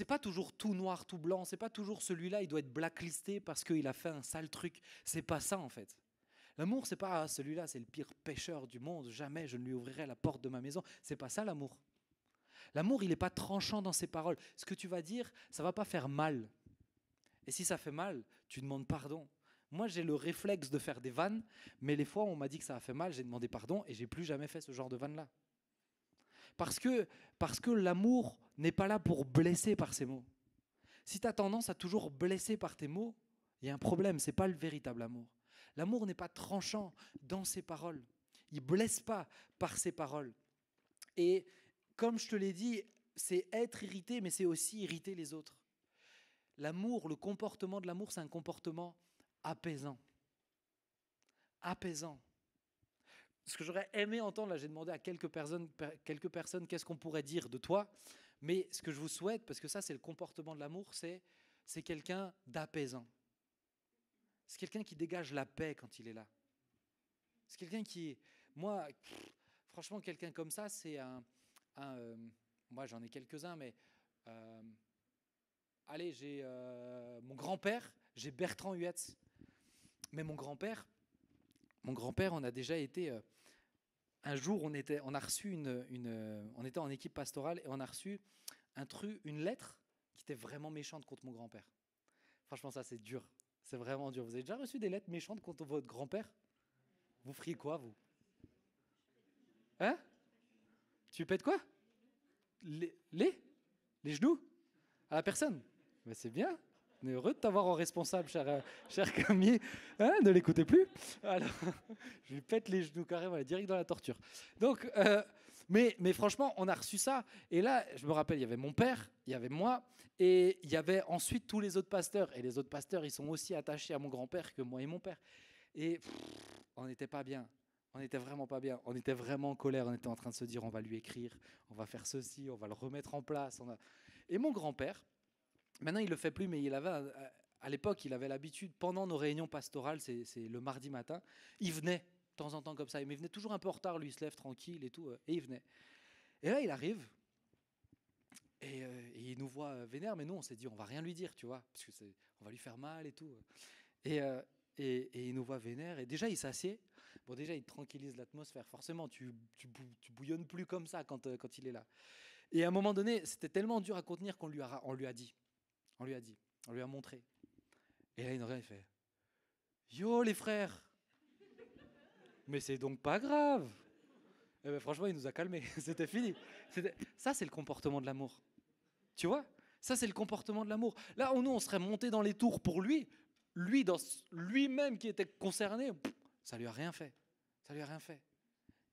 pas toujours tout noir, tout blanc. C'est pas toujours celui-là, il doit être blacklisté parce qu'il a fait un sale truc. C'est pas ça en fait. L'amour, c'est pas celui-là, c'est le pire pécheur du monde. Jamais je ne lui ouvrirai la porte de ma maison. C'est pas ça l'amour. L'amour, il n'est pas tranchant dans ses paroles. Ce que tu vas dire, ça va pas faire mal. Et si ça fait mal, tu demandes pardon. Moi, j'ai le réflexe de faire des vannes, mais les fois où on m'a dit que ça a fait mal, j'ai demandé pardon et j'ai plus jamais fait ce genre de vanne-là. Parce que l'amour n'est pas là pour blesser par ses mots. Si tu as tendance à toujours blesser par tes mots, il y a un problème, ce n'est pas le véritable amour. L'amour n'est pas tranchant dans ses paroles. Il ne blesse pas par ses paroles. Et comme je te l'ai dit, c'est être irrité, mais c'est aussi irriter les autres. L'amour, le comportement de l'amour, c'est un comportement apaisant. Apaisant. Ce que j'aurais aimé entendre, là j'ai demandé à quelques personnes qu'est-ce qu'on pourrait dire de toi, mais ce que je vous souhaite, parce que ça c'est le comportement de l'amour, c'est quelqu'un d'apaisant. C'est quelqu'un qui dégage la paix quand il est là. C'est quelqu'un qui, moi, franchement, quelqu'un comme ça, c'est moi j'en ai quelques-uns, mais allez, j'ai mon grand-père, j'ai Bertrand Huetz, mais mon grand-père, on a déjà été un jour, on a reçu on était en équipe pastorale et on a reçu une lettre qui était vraiment méchante contre mon grand-père. Franchement, ça, c'est dur. C'est vraiment dur. Vous avez déjà reçu des lettres méchantes contre votre grand-père? Vous feriez quoi, vous? Hein? Tu pètes quoi? Les genoux? À la personne? Mais c'est bien. On est heureux de t'avoir en responsable, cher Camille. Hein, ne l'écoutez plus. Alors, je lui pète les genoux carrément, direct dans la torture. Donc, mais franchement, on a reçu ça. Et là, je me rappelle, il y avait mon père, il y avait moi, et il y avait ensuite tous les autres pasteurs. Et les autres pasteurs, ils sont aussi attachés à mon grand-père que moi et mon père. Et on n'était pas bien. On n'était vraiment pas bien. On était vraiment en colère. On était en train de se dire, on va lui écrire, on va faire ceci, on va le remettre en place. Et mon grand-père, maintenant, il ne le fait plus, mais à l'époque, il avait l'habitude, pendant nos réunions pastorales, c'est le mardi matin, il venait de temps en temps comme ça. Mais il venait toujours un peu en retard, lui, il se lève tranquille et tout, et il venait. Et là, il arrive, et il nous voit vénère, mais nous, on s'est dit, on va rien lui dire, tu vois, parce que on va lui faire mal et tout. Et il nous voit vénère, et déjà, il s'assied. Bon, déjà, il tranquillise l'atmosphère. Forcément, tu bouillonnes plus comme ça quand il est là. Et à un moment donné, c'était tellement dur à contenir qu'on lui a dit. On lui a montré. Et là, il nous regarde, il fait « Yo, les frères !» Mais c'est donc pas grave. Et ben, franchement, il nous a calmés. C'était fini. Ça, c'est le comportement de l'amour. Tu vois? Ça, c'est le comportement de l'amour. Là où nous, on serait monté dans les tours pour lui, lui-même qui était concerné, ça lui a rien fait. Ça lui a rien fait.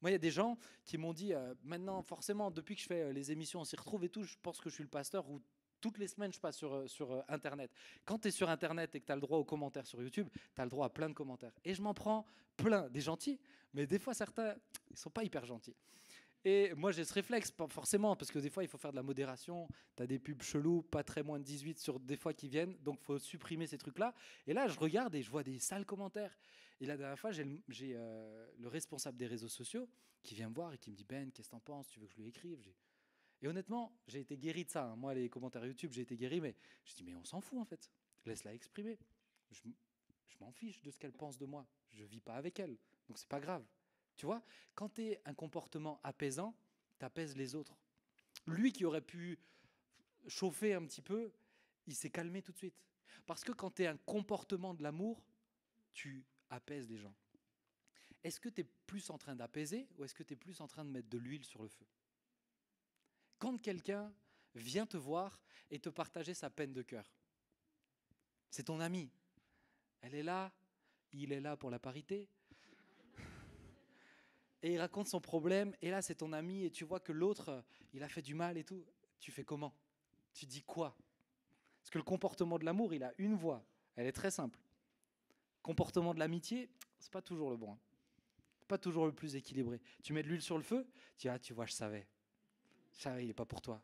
Moi, il y a des gens qui m'ont dit, maintenant, forcément, depuis que je fais les émissions, on s'y retrouve et tout, je pense que je suis le pasteur où toutes les semaines, je passe sur Internet. Quand tu es sur Internet et que tu as le droit aux commentaires sur YouTube, tu as le droit à plein de commentaires. Et je m'en prends plein, des gentils, mais des fois, certains, ils ne sont pas hyper gentils. Et moi, j'ai ce réflexe, pas forcément, parce que des fois, il faut faire de la modération. Tu as des pubs chelous, pas très moins de 18 sur des fois qui viennent, donc il faut supprimer ces trucs-là. Et là, je regarde et je vois des sales commentaires. Et la dernière fois, j'ai le responsable des réseaux sociaux qui vient me voir et qui me dit « Ben, qu'est-ce que t'en penses? Tu veux que je lui écrive ?» Et honnêtement, j'ai été guéri de ça. Hein. Moi, les commentaires YouTube, j'ai été guéri, mais je dis « Mais on s'en fout, en fait. Laisse-la exprimer. Je m'en fiche de ce qu'elle pense de moi. Je ne vis pas avec elle, donc c'est pas grave. » Tu vois, quand tu es un comportement apaisant, tu apaises les autres. Lui qui aurait pu chauffer un petit peu, il s'est calmé tout de suite. Parce que quand tu es un comportement de l'amour, tu apaises les gens. Est-ce que tu es plus en train d'apaiser ou est-ce que tu es plus en train de mettre de l'huile sur le feu? Quand quelqu'un vient te voir et te partager sa peine de cœur, c'est ton ami. Elle est là, il est là pour la parité. Et il raconte son problème, et là c'est ton ami, et tu vois que l'autre, il a fait du mal et tout. Tu fais comment? Tu dis quoi? Parce que le comportement de l'amour, il a une voie. Elle est très simple. Comportement de l'amitié, c'est pas toujours le bon. Hein. Pas toujours le plus équilibré. Tu mets de l'huile sur le feu, tu dis, ah, tu vois, je savais. Je savais, il n'est pas pour toi.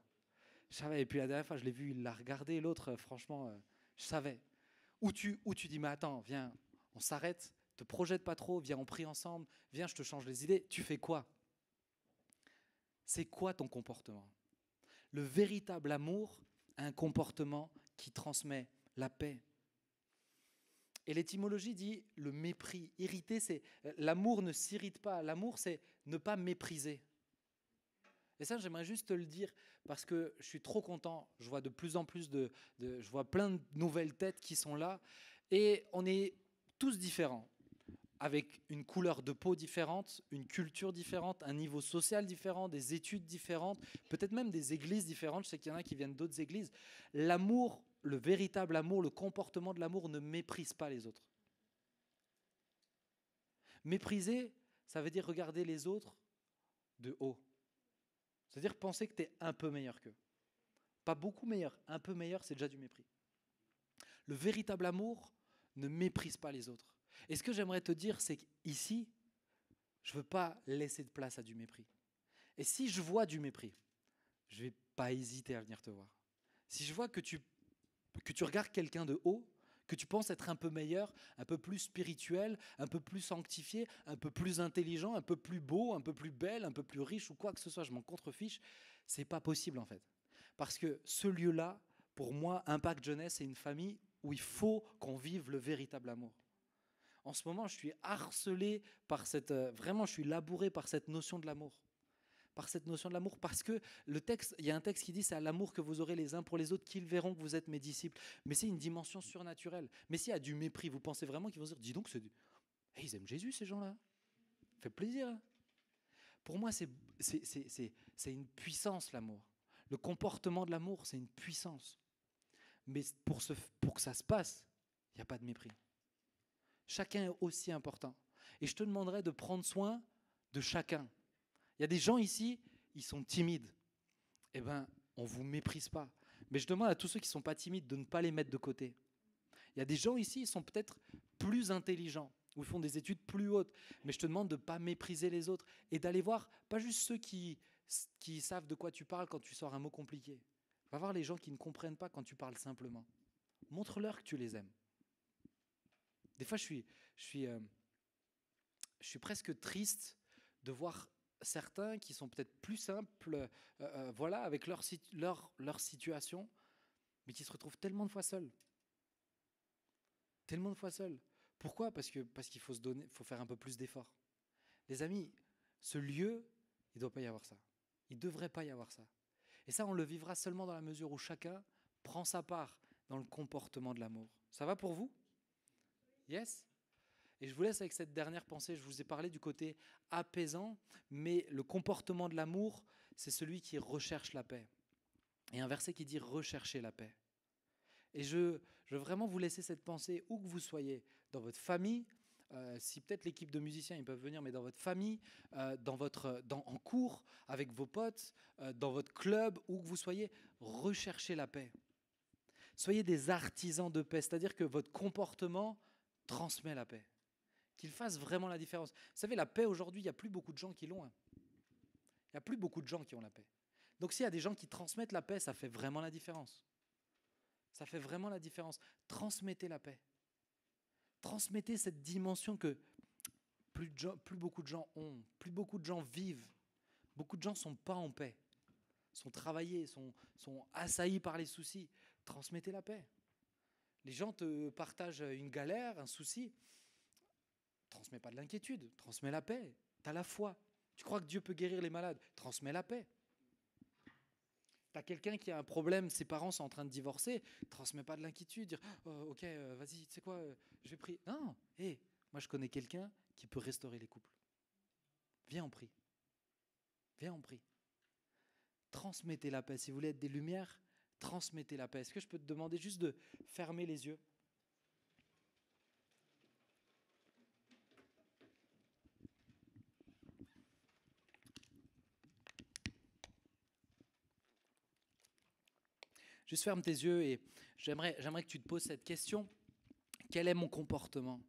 Je savais. Et puis la dernière fois, je l'ai vu, il l'a regardé, l'autre, franchement, je savais. Ou tu dis, mais attends, viens, on s'arrête, te projette pas trop, viens, on prie ensemble, viens, je te change les idées. Tu fais quoi? C'est quoi ton comportement? Le véritable amour a un comportement qui transmet la paix. Et l'étymologie dit le mépris. Irriter, c'est l'amour ne s'irrite pas. L'amour, c'est ne pas mépriser. Et ça, j'aimerais juste te le dire parce que je suis trop content. Je vois de plus en plus je vois plein de nouvelles têtes qui sont là. Et on est tous différents, avec une couleur de peau différente, une culture différente, un niveau social différent, des études différentes, peut-être même des églises différentes. Je sais qu'il y en a qui viennent d'autres églises. L'amour, le véritable amour, le comportement de l'amour ne méprise pas les autres. Mépriser, ça veut dire regarder les autres de haut. C'est-à-dire penser que tu es un peu meilleur qu'eux. Pas beaucoup meilleur, un peu meilleur, c'est déjà du mépris. Le véritable amour ne méprise pas les autres. Et ce que j'aimerais te dire, c'est qu'ici, je ne veux pas laisser de place à du mépris. Et si je vois du mépris, je ne vais pas hésiter à venir te voir. Si je vois que tu regardes quelqu'un de haut, que tu penses être un peu meilleur, un peu plus spirituel, un peu plus sanctifié, un peu plus intelligent, un peu plus beau, un peu plus belle, un peu plus riche ou quoi que ce soit, je m'en contrefiche, c'est pas possible en fait. Parce que ce lieu-là, pour moi, Impact Jeunesse, c'est une famille où il faut qu'on vive le véritable amour. En ce moment, je suis harcelé par cette... vraiment, je suis labouré par cette notion de l'amour. Par cette notion de l'amour, parce que le texte, il y a un texte qui dit c'est à l'amour que vous aurez les uns pour les autres qu'ils verront que vous êtes mes disciples. Mais c'est une dimension surnaturelle. Mais s'il y a du mépris, vous pensez vraiment qu'ils vont se dire, dis donc, hey, ils aiment Jésus ces gens-là. Ça fait plaisir. Hein. Pour moi, c'est une puissance l'amour. Le comportement de l'amour, c'est une puissance. Mais pour que ça se passe, il n'y a pas de mépris. Chacun est aussi important. Et je te demanderai de prendre soin de chacun. Il y a des gens ici, ils sont timides. Eh bien, on ne vous méprise pas. Mais je demande à tous ceux qui ne sont pas timides de ne pas les mettre de côté. Il y a des gens ici, ils sont peut-être plus intelligents, ou ils font des études plus hautes. Mais je te demande de ne pas mépriser les autres et d'aller voir, pas juste ceux qui savent de quoi tu parles quand tu sors un mot compliqué. Va voir les gens qui ne comprennent pas quand tu parles simplement. Montre-leur que tu les aimes. Des fois, je suis presque triste de voir certains qui sont peut-être plus simples, voilà, avec leur situation, mais qui se retrouvent tellement de fois seuls. Tellement de fois seuls. Pourquoi ? Parce qu'il faut se donner, faut faire un peu plus d'efforts. Les amis, ce lieu, il ne doit pas y avoir ça. Il ne devrait pas y avoir ça. Et ça, on le vivra seulement dans la mesure où chacun prend sa part dans le comportement de l'amour. Ça va pour vous ? Yes ? Et je vous laisse avec cette dernière pensée. Je vous ai parlé du côté apaisant, mais le comportement de l'amour, c'est celui qui recherche la paix. Et un verset qui dit « rechercher la paix ». Et je veux vraiment vous laisser cette pensée où que vous soyez, dans votre famille, si peut-être l'équipe de musiciens ils peuvent venir, mais dans votre famille, en cours, avec vos potes, dans votre club, où que vous soyez, recherchez la paix. Soyez des artisans de paix, c'est-à-dire que votre comportement transmet la paix. Qu'il fasse vraiment la différence. Vous savez, la paix aujourd'hui, il n'y a plus beaucoup de gens qui l'ont. Hein. Il n'y a plus beaucoup de gens qui ont la paix. Donc s'il y a des gens qui transmettent la paix, ça fait vraiment la différence. Ça fait vraiment la différence. Transmettez la paix. Transmettez cette dimension que plus beaucoup de gens ont, plus beaucoup de gens vivent. Beaucoup de gens ne sont pas en paix, sont travaillés, sont assaillis par les soucis. Transmettez la paix. Les gens te partagent une galère, un souci. Transmets pas de l'inquiétude, transmets la paix. Tu as la foi. Tu crois que Dieu peut guérir les malades, transmets la paix. Tu as quelqu'un qui a un problème, ses parents sont en train de divorcer, transmets pas de l'inquiétude, dire ok, vas-y, tu sais quoi, je vais prier. Non, moi je connais quelqu'un qui peut restaurer les couples. Viens, on prie. Viens, on prie. Transmettez la paix. Si vous voulez être des lumières, transmettez la paix. Est-ce que je peux te demander juste de fermer les yeux ? Juste ferme tes yeux et j'aimerais que tu te poses cette question. Quel est mon comportement ?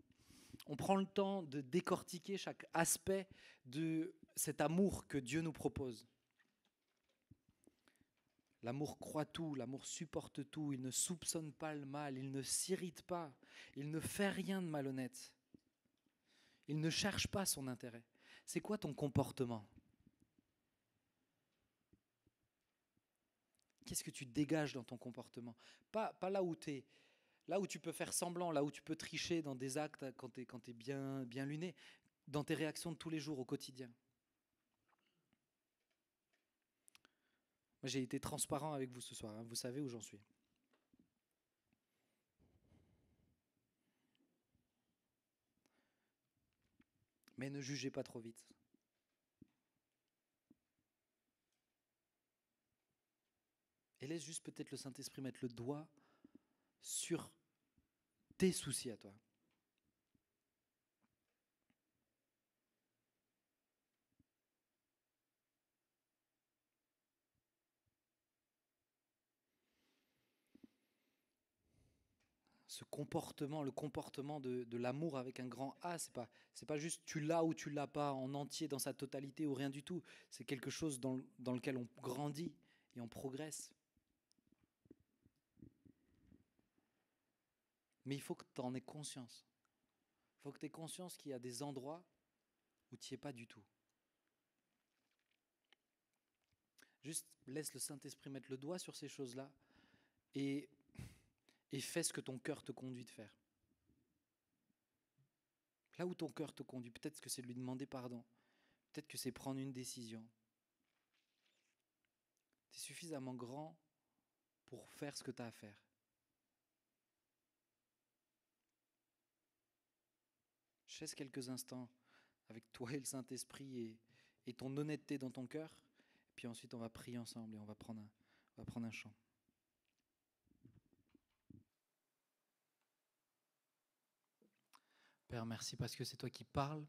On prend le temps de décortiquer chaque aspect de cet amour que Dieu nous propose. L'amour croit tout, l'amour supporte tout, il ne soupçonne pas le mal, il ne s'irrite pas, il ne fait rien de malhonnête. Il ne cherche pas son intérêt. C'est quoi ton comportement ? Qu'est-ce que tu dégages dans ton comportement ? Pas là où tu es, là où tu peux faire semblant, là où tu peux tricher dans des actes quand tu es bien luné, dans tes réactions de tous les jours au quotidien. Moi, j'ai été transparent avec vous ce soir, hein, vous savez où j'en suis. Mais ne jugez pas trop vite. Et laisse juste peut-être le Saint-Esprit mettre le doigt sur tes soucis à toi. Ce comportement, le comportement de l'amour avec un grand A, c'est pas juste tu l'as ou tu l'as pas en entier dans sa totalité ou rien du tout. C'est quelque chose dans lequel on grandit et on progresse. Mais il faut que tu en aies conscience. Il faut que tu aies conscience qu'il y a des endroits où tu n'y es pas du tout. Juste laisse le Saint-Esprit mettre le doigt sur ces choses-là et fais ce que ton cœur te conduit de faire. Là où ton cœur te conduit, peut-être que c'est de lui demander pardon. Peut-être que c'est prendre une décision. Tu es suffisamment grand pour faire ce que tu as à faire. Je laisse quelques instants avec toi et le Saint-Esprit et ton honnêteté dans ton cœur. Puis ensuite, on va prier ensemble et on va prendre un chant. Père, merci parce que c'est toi qui parles.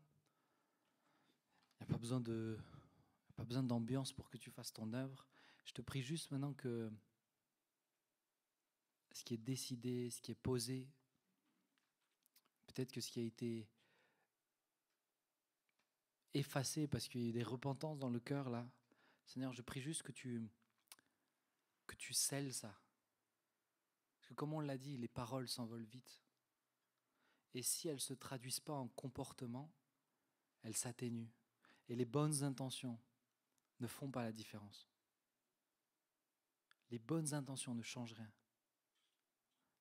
Il n'y a pas besoin d'ambiance pour que tu fasses ton œuvre. Je te prie juste maintenant que ce qui est décidé, ce qui est posé, peut-être que ce qui a été effacé parce qu'il y a des repentances dans le cœur là. Seigneur, je prie juste que tu scelles ça. Parce que comme on l'a dit, les paroles s'envolent vite. Et si elles ne se traduisent pas en comportement, elles s'atténuent. Et les bonnes intentions ne font pas la différence. Les bonnes intentions ne changent rien.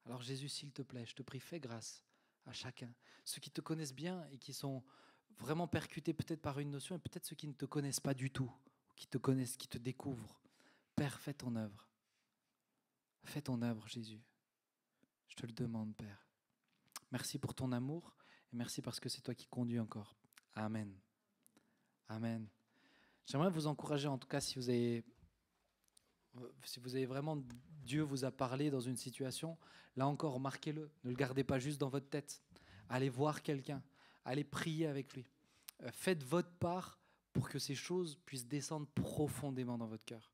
Alors Jésus, s'il te plaît, je te prie, fais grâce à chacun. Ceux qui te connaissent bien et qui sont vraiment percutés peut-être par une notion, et peut-être ceux qui ne te connaissent pas du tout, qui te connaissent, qui te découvrent. Père, fais ton œuvre. Fais ton œuvre, Jésus. Je te le demande, Père. Merci pour ton amour et merci parce que c'est toi qui conduis encore. Amen. Amen. J'aimerais vous encourager, en tout cas, si vous avez vraiment, Dieu vous a parlé dans une situation, là encore, marquez-le. Ne le gardez pas juste dans votre tête. Allez voir quelqu'un. Allez prier avec lui. Faites votre part pour que ces choses puissent descendre profondément dans votre cœur.